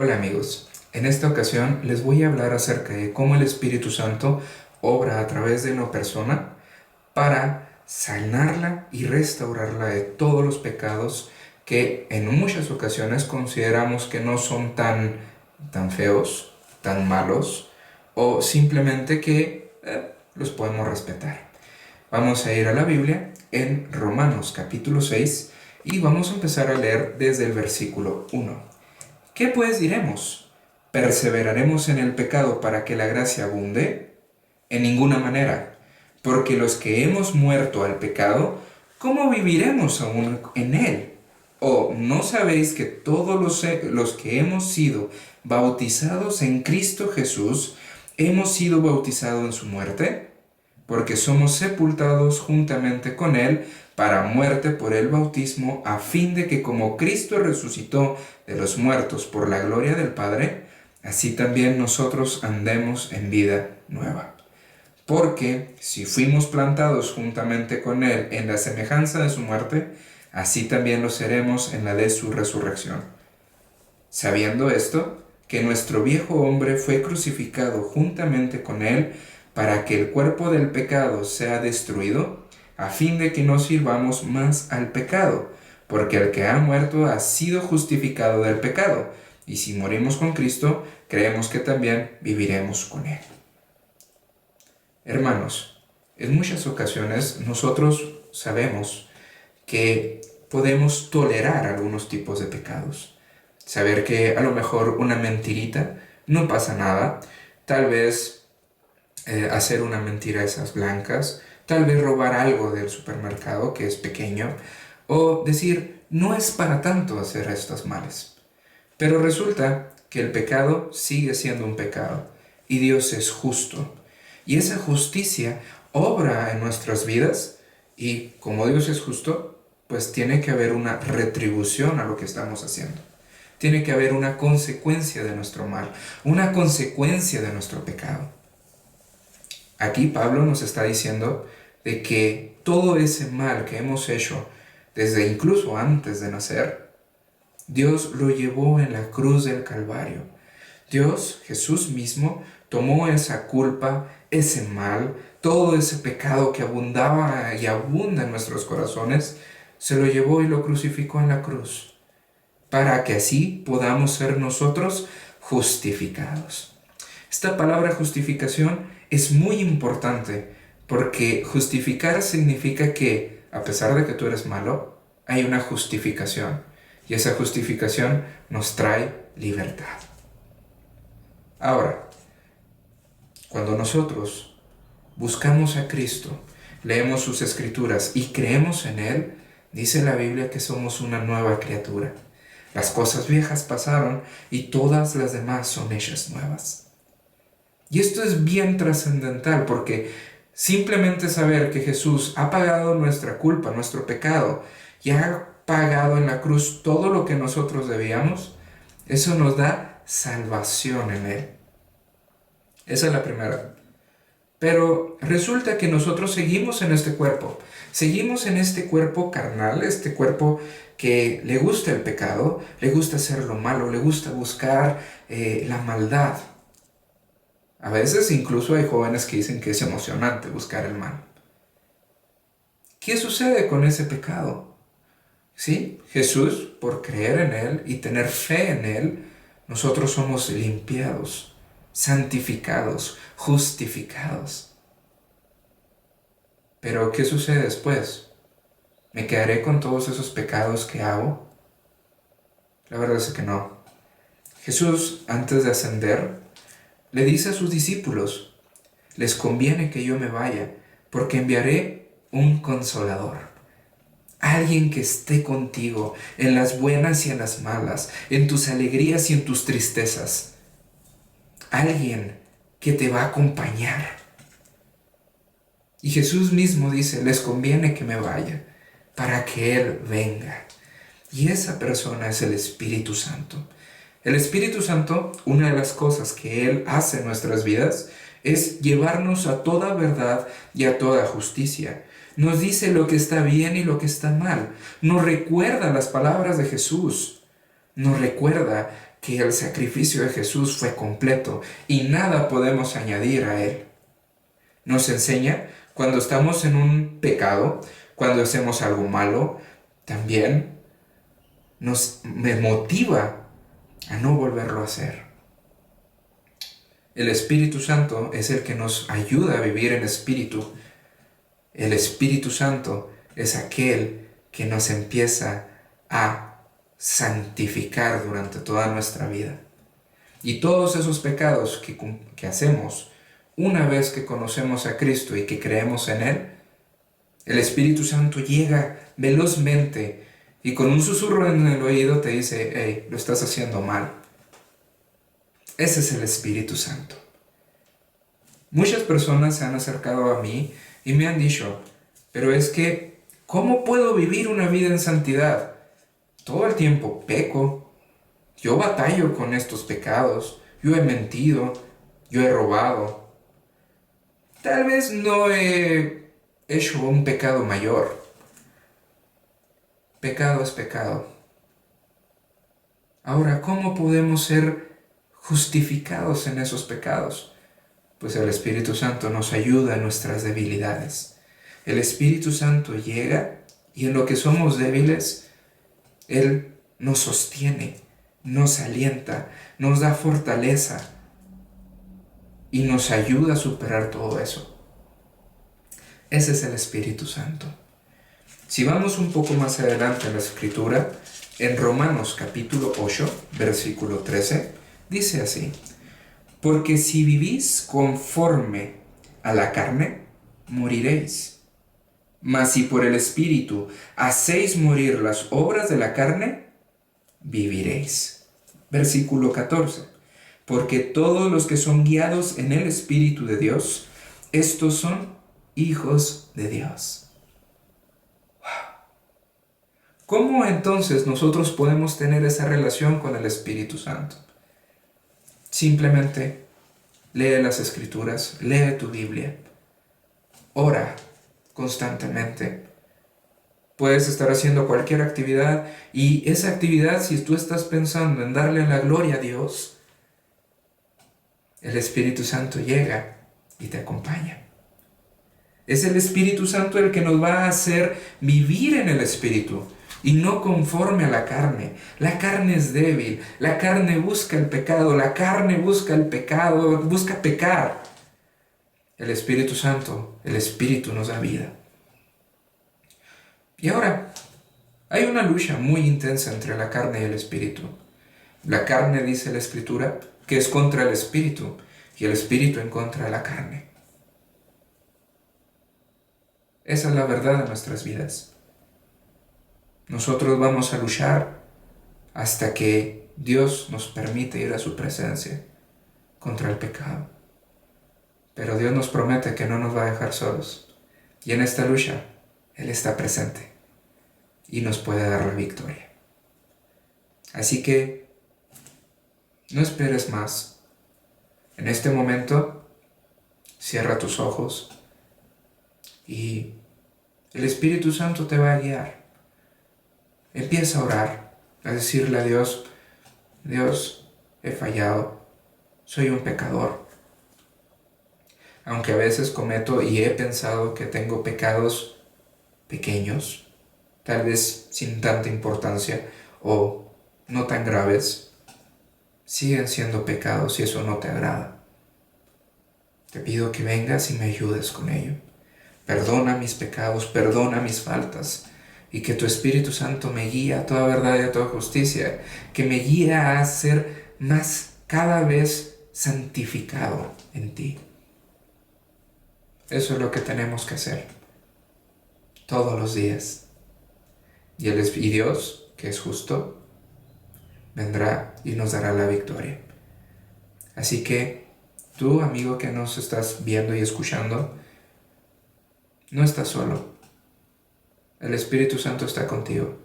Hola amigos, en esta ocasión les voy a hablar acerca de cómo el Espíritu Santo obra a través de una persona para sanarla y restaurarla de todos los pecados que en muchas ocasiones consideramos que no son tan feos, tan malos o simplemente que los podemos respetar. Vamos a ir a la Biblia en Romanos capítulo 6 y vamos a empezar a leer desde el versículo 1. ¿Qué pues diremos? ¿Perseveraremos en el pecado para que la gracia abunde? En ninguna manera, porque los que hemos muerto al pecado, ¿cómo viviremos aún en él? ¿O no sabéis que todos los que hemos sido bautizados en Cristo Jesús, hemos sido bautizados en su muerte? Porque somos sepultados juntamente con él para muerte por el bautismo, a fin de que como Cristo resucitó de los muertos por la gloria del Padre, así también nosotros andemos en vida nueva. Porque si fuimos plantados juntamente con él en la semejanza de su muerte, así también lo seremos en la de su resurrección. Sabiendo esto, que nuestro viejo hombre fue crucificado juntamente con él, para que el cuerpo del pecado sea destruido, a fin de que no sirvamos más al pecado, porque el que ha muerto ha sido justificado del pecado, y si morimos con Cristo, creemos que también viviremos con él. Hermanos, en muchas ocasiones nosotros sabemos que podemos tolerar algunos tipos de pecados. Saber que a lo mejor una mentirita no pasa nada, tal vez hacer una mentira de esas blancas, tal vez robar algo del supermercado que es pequeño, o decir, no es para tanto hacer estos males. Pero resulta que el pecado sigue siendo un pecado, y Dios es justo. Y esa justicia obra en nuestras vidas, y como Dios es justo, pues tiene que haber una retribución a lo que estamos haciendo. Tiene que haber una consecuencia de nuestro mal, una consecuencia de nuestro pecado. Aquí Pablo nos está diciendo de que todo ese mal que hemos hecho desde incluso antes de nacer, Dios lo llevó en la cruz del Calvario. Dios, Jesús mismo, tomó esa culpa, ese mal, todo ese pecado que abundaba y abunda en nuestros corazones, se lo llevó y lo crucificó en la cruz, para que así podamos ser nosotros justificados. Esta palabra justificación es muy importante porque justificar significa que, a pesar de que tú eres malo, hay una justificación y esa justificación nos trae libertad. Ahora, cuando nosotros buscamos a Cristo, leemos sus escrituras y creemos en Él, dice la Biblia que somos una nueva criatura. Las cosas viejas pasaron y todas las demás son hechas nuevas. Y esto es bien trascendental porque simplemente saber que Jesús ha pagado nuestra culpa, nuestro pecado, y ha pagado en la cruz todo lo que nosotros debíamos, eso nos da salvación en Él. Esa es la primera. Pero resulta que nosotros seguimos en este cuerpo carnal, este cuerpo que le gusta el pecado, le gusta hacer lo malo, le gusta buscar la maldad. A veces incluso hay jóvenes que dicen que es emocionante buscar el mal. ¿Qué sucede con ese pecado? Sí, Jesús, por creer en Él y tener fe en Él, nosotros somos limpiados, santificados, justificados. Pero ¿qué sucede después? ¿Me quedaré con todos esos pecados que hago? La verdad es que no. Jesús, antes de ascender, le dice a sus discípulos, les conviene que yo me vaya, porque enviaré un consolador. Alguien que esté contigo en las buenas y en las malas, en tus alegrías y en tus tristezas. Alguien que te va a acompañar. Y Jesús mismo dice, les conviene que me vaya, para que Él venga. Y esa persona es el Espíritu Santo. El Espíritu Santo, una de las cosas que Él hace en nuestras vidas, es llevarnos a toda verdad y a toda justicia. Nos dice lo que está bien y lo que está mal. Nos recuerda las palabras de Jesús. Nos recuerda que el sacrificio de Jesús fue completo y nada podemos añadir a él. Nos enseña cuando estamos en un pecado, cuando hacemos algo malo, también me motiva a no volverlo a hacer. El Espíritu Santo es el que nos ayuda a vivir en espíritu. El Espíritu Santo es aquel que nos empieza a santificar durante toda nuestra vida. Y todos esos pecados que hacemos, una vez que conocemos a Cristo y que creemos en Él, el Espíritu Santo llega velozmente y con un susurro en el oído te dice: hey, lo estás haciendo mal. Ese es el Espíritu Santo. Muchas personas se han acercado a mí y me han dicho: pero es que, ¿cómo puedo vivir una vida en santidad? Todo el tiempo peco. Yo batallo con estos pecados. Yo he mentido. Yo he robado. Tal vez no he hecho un pecado mayor. Pecado es pecado. Ahora, ¿cómo podemos ser justificados en esos pecados? Pues el Espíritu Santo nos ayuda en nuestras debilidades. El Espíritu Santo llega y en lo que somos débiles, Él nos sostiene, nos alienta, nos da fortaleza y nos ayuda a superar todo eso. Ese es el Espíritu Santo. Si vamos un poco más adelante en la Escritura, en Romanos capítulo 8, versículo 13, dice así: porque si vivís conforme a la carne, moriréis. Mas si por el Espíritu hacéis morir las obras de la carne, viviréis. Versículo 14. Porque todos los que son guiados en el Espíritu de Dios, estos son hijos de Dios. ¿Cómo entonces nosotros podemos tener esa relación con el Espíritu Santo? Simplemente lee las Escrituras, lee tu Biblia, ora constantemente. Puedes estar haciendo cualquier actividad y esa actividad, si tú estás pensando en darle la gloria a Dios, el Espíritu Santo llega y te acompaña. Es el Espíritu Santo el que nos va a hacer vivir en el Espíritu y no conforme a la carne. La carne es débil, la carne busca el pecado, la carne busca el pecado, busca pecar. El Espíritu Santo, el Espíritu nos da vida. Y ahora, hay una lucha muy intensa entre la carne y el Espíritu. La carne, dice la Escritura, que es contra el Espíritu, y el Espíritu en contra de la carne. Esa es la verdad de nuestras vidas. Nosotros vamos a luchar hasta que Dios nos permite ir a su presencia contra el pecado. Pero Dios nos promete que no nos va a dejar solos. Y en esta lucha, Él está presente y nos puede dar la victoria. Así que no esperes más. En este momento, cierra tus ojos y el Espíritu Santo te va a guiar. Empieza a orar, a decirle a Dios: Dios, he fallado, soy un pecador. Aunque a veces cometo y he pensado que tengo pecados pequeños, tal vez sin tanta importancia o no tan graves, siguen siendo pecados y eso no te agrada. Te pido que vengas y me ayudes con ello. Perdona mis pecados, perdona mis faltas, y que tu Espíritu Santo me guíe a toda verdad y a toda justicia, que me guíe a ser más cada vez santificado en ti. Eso es lo que tenemos que hacer todos los días. Y Dios, que es justo, vendrá y nos dará la victoria. Así que tú, amigo que nos estás viendo y escuchando, no estás solo. El Espíritu Santo está contigo.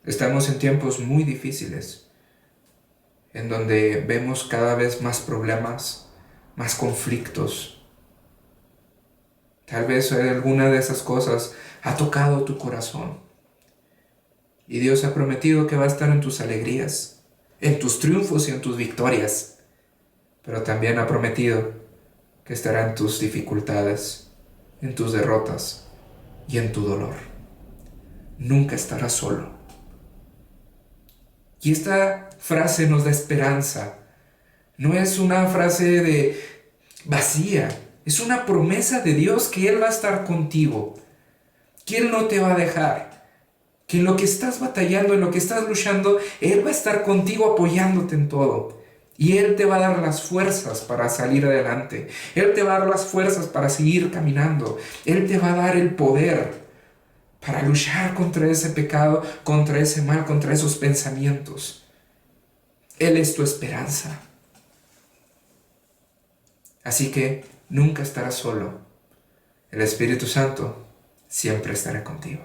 Estamos en tiempos muy difíciles, en donde vemos cada vez más problemas, más conflictos. Tal vez alguna de esas cosas ha tocado tu corazón. Y Dios ha prometido que va a estar en tus alegrías. en tus triunfos y en tus victorias, pero también ha prometido que estará en tus dificultades, en tus derrotas y en tu dolor. Nunca estarás solo. Y esta frase nos da esperanza. No es una frase de vacía, es una promesa de Dios que Él va a estar contigo, que Él no te va a dejar, que en lo que estás batallando, en lo que estás luchando, Él va a estar contigo apoyándote en todo. Y Él te va a dar las fuerzas para salir adelante. Él te va a dar las fuerzas para seguir caminando. Él te va a dar el poder para luchar contra ese pecado, contra ese mal, contra esos pensamientos. Él es tu esperanza. Así que nunca estarás solo. El Espíritu Santo siempre estará contigo.